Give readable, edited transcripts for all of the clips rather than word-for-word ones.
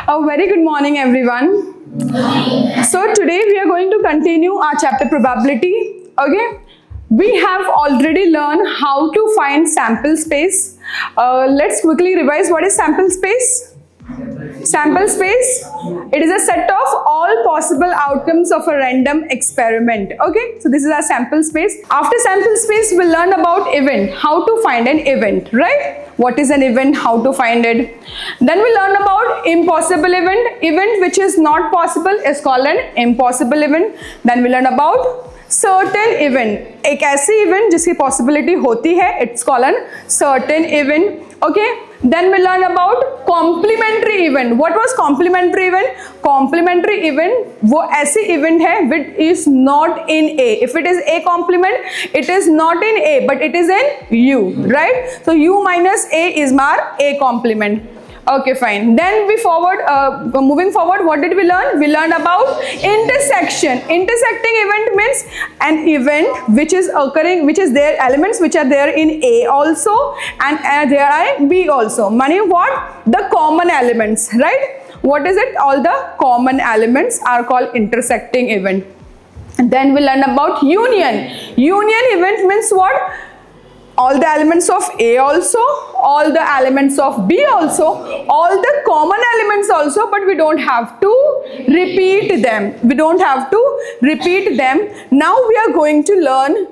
A very good morning, everyone. So today we are going to continue our chapter probability. Okay, we have already learned how to find sample space. Let's quickly revise what is sample space. Sample space, it is a set of all possible outcomes of a random experiment. Okay, so this is our sample space. After sample space, we'll learn about event, how to find an event, right? What is an event, how to find it. Then we learn about impossible event. Event which is not possible is called an impossible event. Then we learn about certain event. एक ऐसी event जिसकी possibility होती है, it's called an certain event. Okay. Then we learn about complementary event. What was complementary event? Complementary event वो ऐसी event है which is not in A. If it is A complement, it is not in A, but it is in U, right? So U minus A is our A complement. Okay, fine. Then we moving forward, what did we learn? We learned about intersection. Intersecting event means an event which is occurring, which is there, elements which are there in A also and there are in B also. Meaning what? The common elements, right? What is it? All the common elements are called intersecting event. And then we learn about union. Union event means what? All the elements of A also, all the elements of B also, all the common elements also, but we don't have to repeat them. We don't have to repeat them. Now we are going to learn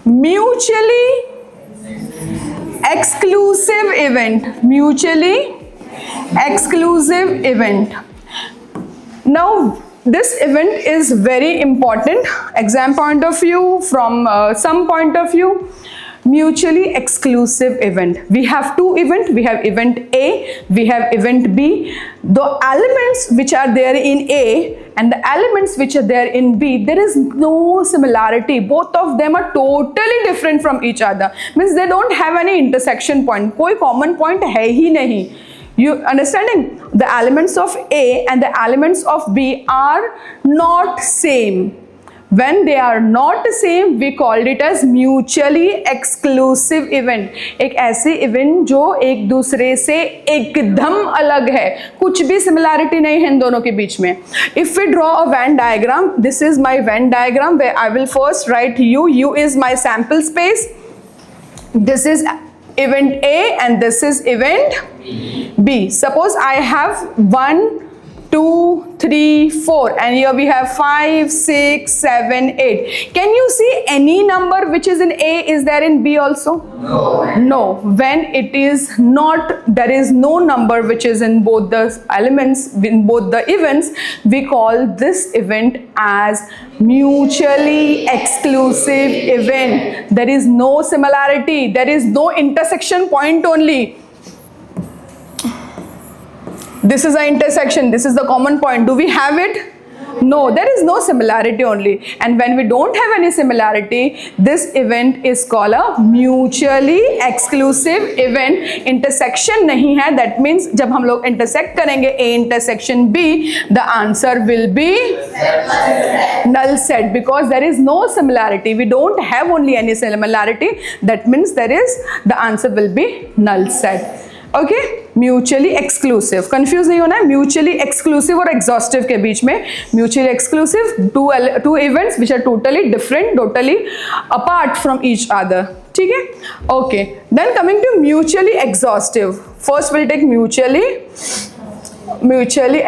mutually exclusive event. Mutually exclusive event. Now, this event is very important, exam point of view, from some point of view. Mutually exclusive event. We have two events. We have event A, we have event B. The elements which are there in A and the elements which are there in B, there is no similarity. Both of them are totally different from each other. Means they don't have any intersection point. कोई common point है ही नहीं. You understanding? The elements of A and the elements of B are not same. When they are not same, we called it as mutually exclusive event. एक ऐसे event जो एक दूसरे से एकदम अलग है, कुछ भी similarity नहीं है इन दोनों के बीच में. If we draw a Venn diagram, this is my Venn diagram where I will first write U. U is my sample space. This is event A and this is event B. Suppose I have 1, 2, 3, 4 and here we have 5, 6, 7, 8. Can you see any number which is in A is there in B also? No. No. When it is not, there is no number which is in both the elements, in both the events, we call this event as mutually exclusive event. There is no similarity, there is no intersection point only. This is an intersection, this is the common point. Do we have it? No, there is no similarity only. And when we don't have any similarity, this event is called a mutually exclusive event. Intersection नहीं है, that means जब हम लोग intersect करेंगे A intersection B, the answer will be null set because there is no similarity. We don't have only any similarity. That means the answer will be null set. Okay, mutually exclusive. Confuse नहीं होना है. Mutually exclusive और exhaustive के बीच में. Mutually exclusive, two events which are totally different, totally apart from each other. ठीक है? Okay. Then coming to mutually exhaustive. First we'll take mutually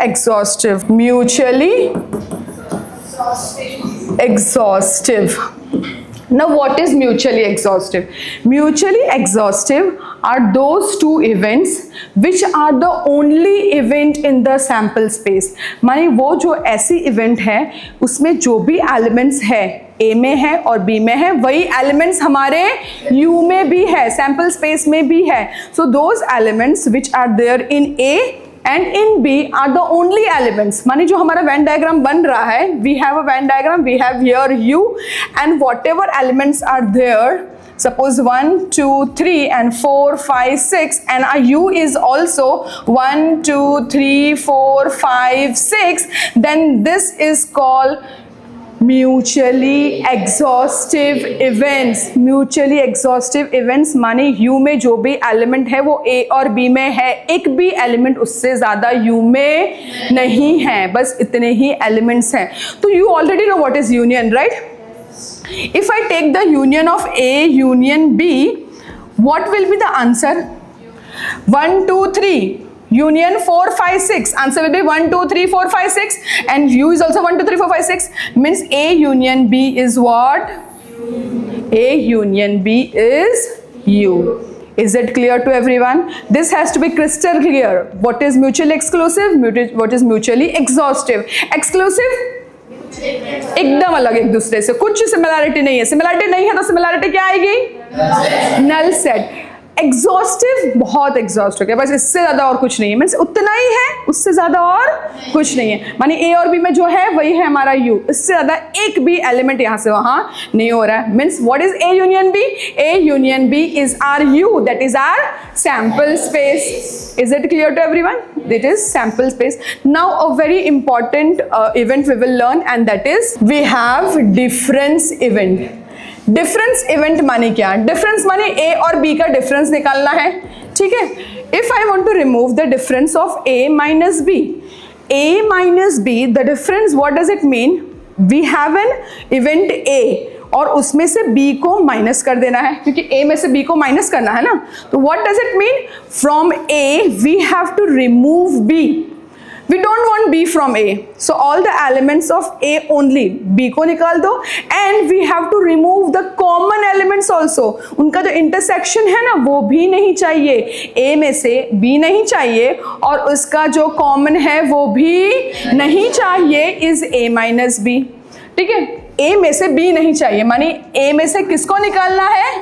exhaustive. Mutually exhaustive. Now what is mutually exhaustive? Mutually exhaustive are those two events which are the only event in the sample space. माने वो जो ऐसी event है उसमें जो भी elements है A में है और B में है वही elements हमारे U में भी है, sample space में भी है. So those elements which are there in A and in B are the only elements. माने जो हमारा Venn diagram बन रहा है, we have a Venn diagram, we have here U and whatever elements are there, suppose 1, 2, 3 and 4, 5, 6 and our U is also 1, 2, 3, 4, 5, 6, then this is called mutually exhaustive events. Mutually exhaustive events माने you में जो भी element है वो ए और B में है, एक भी एलिमेंट उससे ज्यादा यू में नहीं है, बस इतने ही एलिमेंट्स हैं। तो you already know what is union, right? If I take the union of A union B, what will be the answer? 1 2 3 union 4 5 6, answer will be 1 2 3 4 5 6, and U is also 1 2 3 4 5 6, means A union B is what? A union B is U. Is it clear to everyone? This has to be crystal clear. What is mutually exclusive? What is mutually exhaustive? Exclusive एकदम अलग एक दूसरे से, कुछ similarity नहीं है। Similarity नहीं है तो सिमिलैरिटी क्या आएगी? Null set. एग्जॉस्टिव बहुत एग्जॉस्ट हो गया, बस इससे ज्यादा और कुछ नहीं है, मीन्स उतना ही है, उससे ज्यादा और कुछ नहीं है। माने ए और बी में जो है वही है हमारा यू, इससे ज्यादा एक भी एलिमेंट यहां से वहां नहीं हो रहा है। Means what is A union B? A union B is our U, that is our sample space. Is it clear to everyone? It is sample space. Now a very important event we will learn, and that is we have difference event. Difference event माने क्या? Difference माने ए और B का difference निकालना है, ठीक है? If I want to remove the difference of A minus B, A minus B, the difference what does it mean? We have an event A और उसमें से b को माइनस कर देना है, क्योंकि a में से b को माइनस करना है ना। तो what does it mean? From a we have to remove b. We don't want b from a, so all the elements of a only, b को निकाल दो, and we have to remove the common elements also. उनका जो intersection है ना वो भी नहीं चाहिए, a में से b नहीं चाहिए और उसका जो common है वो भी नहीं चाहिए, is a minus b, ठीक है? a में से b नहीं चाहिए, मानी a में से किसको निकालना है?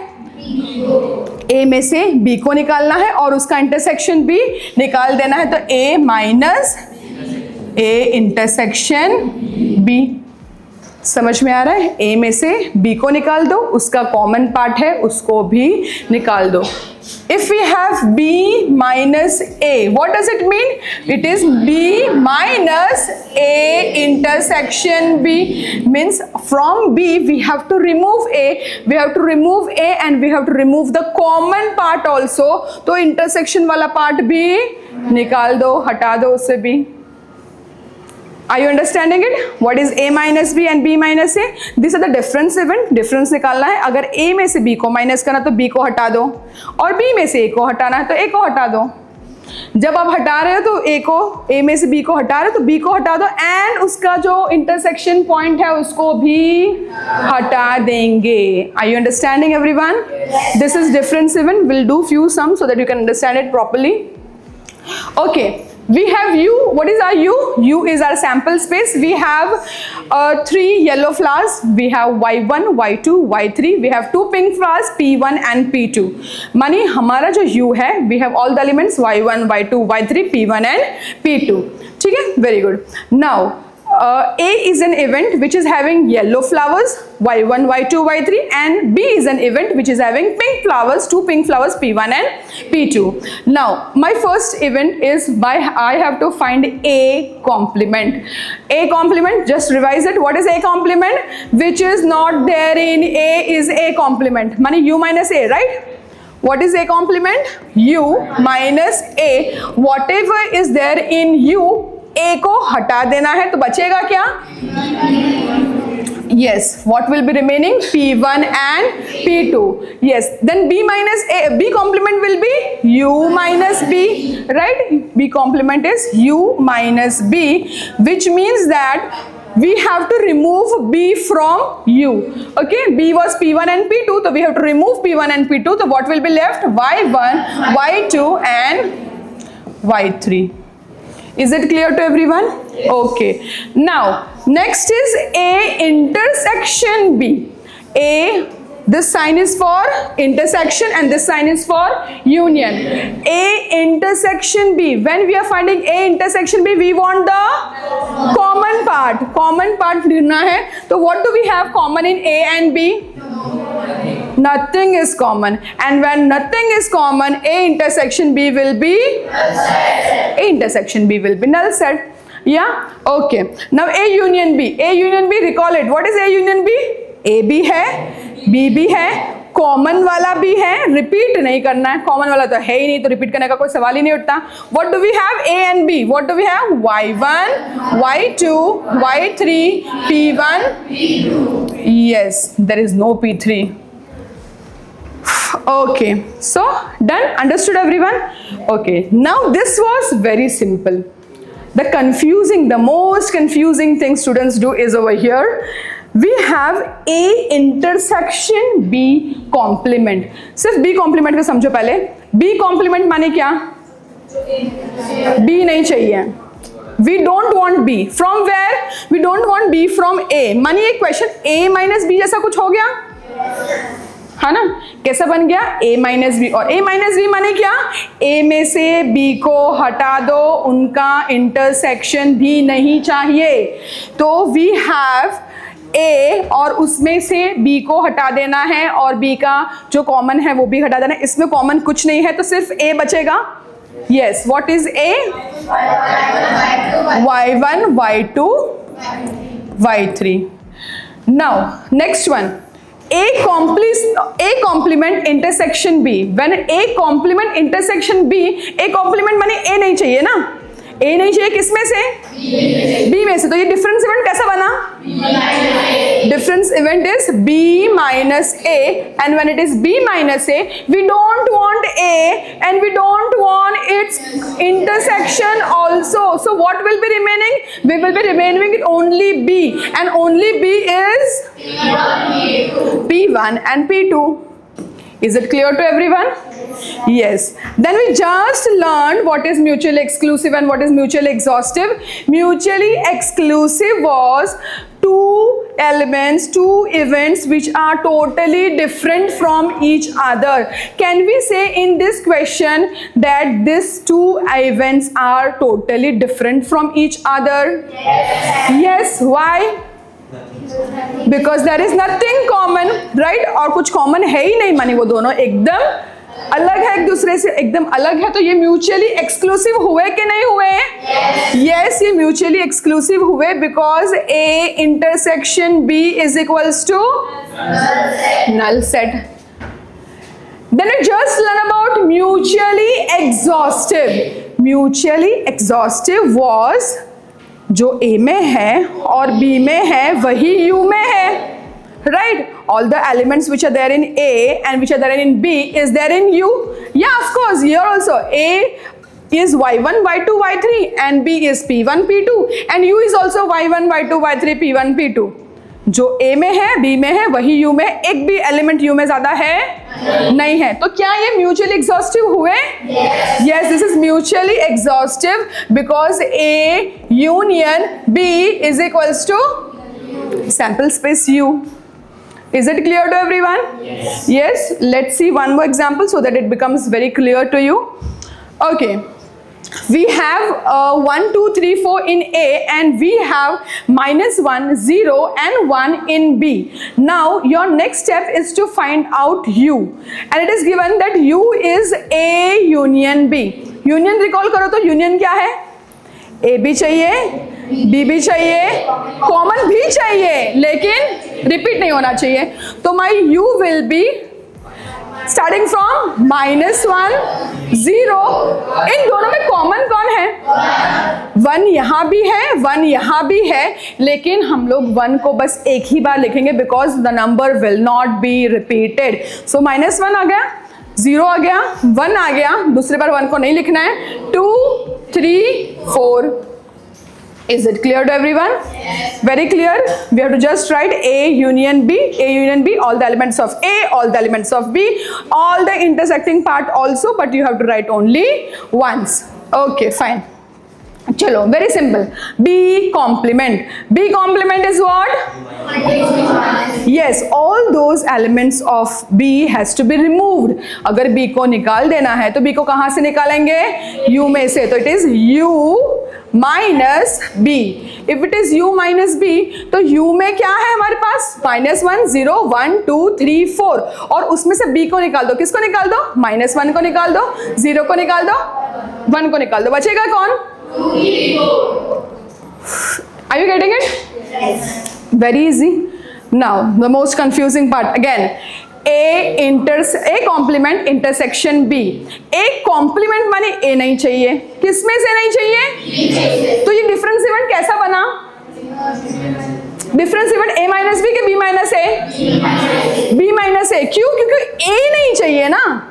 a में से b को निकालना है और उसका इंटरसेक्शन भी निकाल देना है, तो a minus a intersection b। समझ में आ रहा है? a में से b को निकाल दो, उसका कॉमन पार्ट है उसको भी निकाल दो। If we have b minus a, what does it mean? It is b minus a intersection b, means from b we have to remove a, and we have to remove the common part also, तो intersection वाला part भी निकाल दो, हटा दो उससे भी। Are you understanding it? What is a minus b and b minus a? These are the difference event. Difference निकालना है, अगर a में से b को माइनस करना तो b को हटा दो, और b में से a को हटाना है तो a को हटा दो। जब आप हटा रहे हो तो a में से b को हटा रहे हो तो b को हटा दो, एंड उसका जो इंटरसेक्शन पॉइंट है उसको भी हटा देंगे। Are you understanding everyone? This is difference event. We'll do few sums so that you can understand it properly. Okay. We have U. What is our U? U is our sample space. We have 3 yellow flowers. We have Y1, Y2, Y3. We have 2 pink flowers, P1 and P2. मानी हमारा जो U है, we have all the elements Y1, Y2, Y3, P1 and P2. ठीक है? Very good. Now, A is an event which is having yellow flowers, Y1, Y2, Y3, and B is an event which is having pink flowers, 2 pink flowers, P1 and P2. Now, my first event is I have to find A complement. A complement, just revise it. What is A complement? Which is not there in A is A complement. Mani U minus A, right? What is A complement? U minus A. Whatever is there in U, A को हटा देना है तो बचेगा क्या? Yes, what will be remaining? P1 and P2. Yes, then B minus A, B complement will be U minus B, right? B complement is U minus B, which means that we have to remove B from U. Okay, B was P1 and P2, so we have to remove P1 and P2. So what will be left? Y1, Y2 and Y3. Is it clear to everyone? Okay. Now, next is A intersection B. A, this sign is for intersection and this sign is for union. A intersection B. When we are finding A intersection B, we want the common part. Common part ढूंढना है. So what do we have common in A and B? Nothing is common, and when nothing is common, A intersection B will be null set. या okay, now A union B, A union B, recall it, what is A union B? A भी है, B भी है, common वाला भी है, repeat नहीं करना है, कॉमन वाला तो है ही नहीं तो रिपीट करने का कोई सवाल ही नहीं उठता. What do we have? A and B. What do we have? Y1, Y2, Y3, P1, P2. Yes, there is no P3. Okay, so done, understood everyone? Okay, now this was very simple. The most confusing thing students do is over here. We have A intersection B complement. सिर्फ B complement को समझो पहले. B complement माने क्या? B नहीं चाहिए. We don't want B. From where? We don't want B from A. मानिए एक क्वेश्चन A minus B जैसा कुछ हो गया, है ना? कैसा बन गया? A minus B. और A minus B माने क्या? A में से B को हटा दो, उनका इंटरसेक्शन भी नहीं चाहिए. तो we have A और उसमें से B को हटा देना है और B का जो कॉमन है वो भी हटा देना है. इसमें कॉमन कुछ नहीं है तो सिर्फ A बचेगा. Yes, what is A? Y1, Y2, Y3. Now next one, A complement intersection B. When A complement intersection B, A complement माने A नहीं चाहिए ना, A नहीं चाहिए किसमें से? B में से. तो ये डिफरेंस इवेंट कैसा बना? Difference event is B minus A, and when it is B minus A, we don't want A and we don't want its intersection also. So what will be remaining? We will be remaining with only B, and only B is P1 and P2. Is it clear to everyone? Yes. Then we just learned what is mutually exclusive and what is mutually exhaustive. Mutually exclusive was two elements, two events which are totally different from each other. Can we say in this question that these two events are totally different from each other? Yes. Yes. Why? Because there is nothing common, right? और कुछ common है ही नहीं, मानी वो दोनों एकदम अलग है एक दूसरे से, एकदम अलग है. तो ये म्यूचुअली एक्सक्लूसिव हुए कि नहीं हुए? यस, ये म्यूचुअली एक्सक्लूसिव हुए because A intersection B is equals to null set. Then we just learn about mutually exhaustive. Mutually exhaustive was जो A में है और B में है वही U में है, right? All the elements which are there in A and which are there in B is there in U. Yeah, of course, here also A is Y1, Y2, Y3 and B is P1, P2 and U is also Y1, Y2, Y3, P1, P2. जो A में है B में है वही U में, एक भी element U में ज्यादा है नहीं है. तो क्या ये म्यूचुअली एग्जॉस्टिव हुए? Yes, this is mutually exhaustive because A union B is equals to sample space U. Is it clear to everyone? Yes. Yes. Let's see one more example so that it becomes very clear to you. Okay. We have 1, 2, 3, 4 in A and we have -1, 0 and 1 in B. Now your next step is to find out U and it is given that U is A union B. Union recall करो तो union क्या है? A भी चाहिए, B भी चाहिए, common भी चाहिए लेकिन रिपीट नहीं होना चाहिए. तो my U will be starting from -1, 0. इन दोनों में कॉमन कौन है? 1 यहाँ भी है, 1 यहाँ भी है, लेकिन हम लोग 1 को बस एक ही बार लिखेंगे because the number will not be repeated. So -1 आ गया, 0 आ गया, 1 आ गया, दूसरी बार 1 को नहीं लिखना है. 2, 3, 4. Is it clear to everyone? Yes. Very clear. We have to just write A union B, A union B, all the elements of A, all the elements of B, all the intersecting part also, but you have to write only once. Okay, fine. Chalo, very simple. B complement. B complement is what? Yes, all those elements of B has to be removed. अगर B को निकाल देना है तो B को कहाँ से निकालेंगे? U में से. तो it is U minus B. If it is U minus B, तो U में क्या है हमारे पास? -1, 0, 1, 2, 3, 4. और उसमें से B को निकाल दो. किसको निकाल दो? -1 को निकाल दो, 0 को निकाल दो, 1 को निकाल दो. बचेगा कौन? Are you getting it? Yes. Very easy. Now the most confusing part again. A complement intersection B. A complement माने A नहीं चाहिए, किस में से नहीं चाहिए? तो ये डिफरेंस इवेंट कैसा बना? Difference event A minus B के B minus A? B minus A. क्यों? क्योंकि A नहीं चाहिए ना.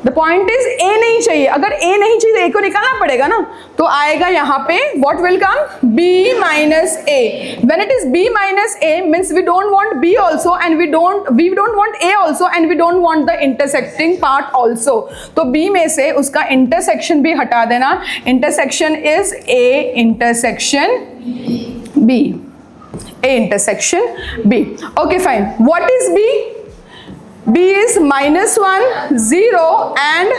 द पॉइंट इज A नहीं चाहिए. अगर A नहीं चाहिए तो A को निकालना पड़ेगा ना. तो आएगा यहाँ पे what will come? B minus A. When it is B minus A means we don't want B also and we don't want A also and we don't want the intersecting part also. तो B में से उसका intersection भी हटा देना. Intersection is A intersection B. A intersection B. Okay, fine. What is B? B is -1, 0 and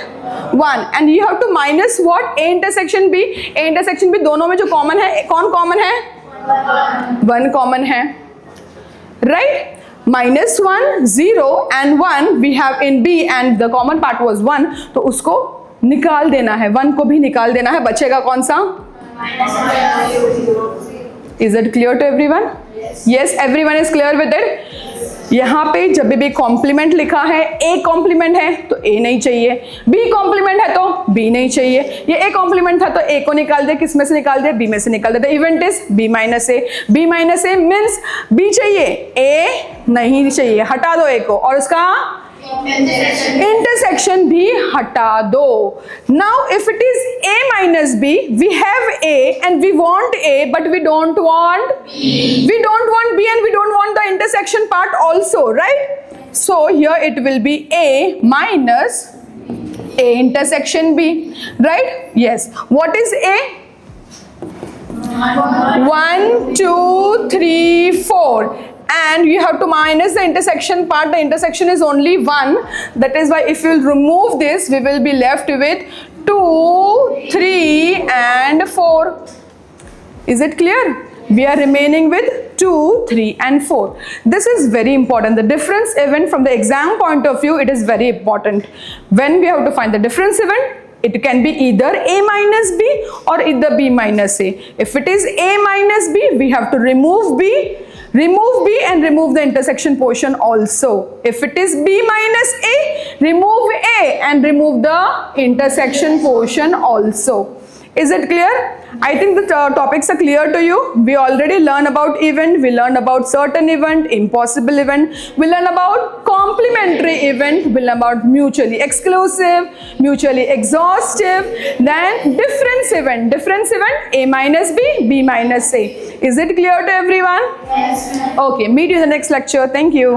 1 and you have to minus what? A intersection B. A intersection B दोनों में जो कॉमन है, कौन कॉमन है? 1 common है, right? -1, 0 and 1 we have in B and the common part was 1, तो उसको निकाल देना है, 1 को भी निकाल देना है. बचेगा कौन सा? Is it clear to everyone? Yes, everyone is clear with it. यहाँ पे जब भी कॉम्प्लीमेंट लिखा है, A कॉम्प्लीमेंट है तो A नहीं चाहिए, B कॉम्प्लीमेंट है तो B नहीं चाहिए. ये A कॉम्प्लीमेंट था तो A को निकाल दे, किस में से निकाल दे? B में से निकाल दे. The event is B minus A. B minus A means B चाहिए, A नहीं चाहिए, हटा दो A को और उसका इंटरसेक्शन भी हटा दो. Now if it is A minus B, we have A and we want A but we don't want B and we don't want the intersection part also, right? So here it will be A minus A intersection B, right? Yes. What is A? 1 2 3 4 and you have to minus the intersection part. The intersection is only 1, that is why if you remove this we will be left with 2 3 and 4. Is it clear? We are remaining with 2 3 and 4. This is very important. The difference event from the exam point of view, it is very important. When we have to find the difference event, it can be either A minus B or either B minus A. If it is A minus B, we have to remove B and remove the intersection portion also. If it is B minus A, remove A and remove the intersection portion also. Is it clear? I think the topics are clear to you. We already learned about event, we learned about certain event, impossible event, we learned about complementary event, we learned about mutually exclusive, mutually exhaustive, then difference event, A minus B, B minus A. Is it clear to everyone? Yes. Okay, meet you in the next lecture. Thank you.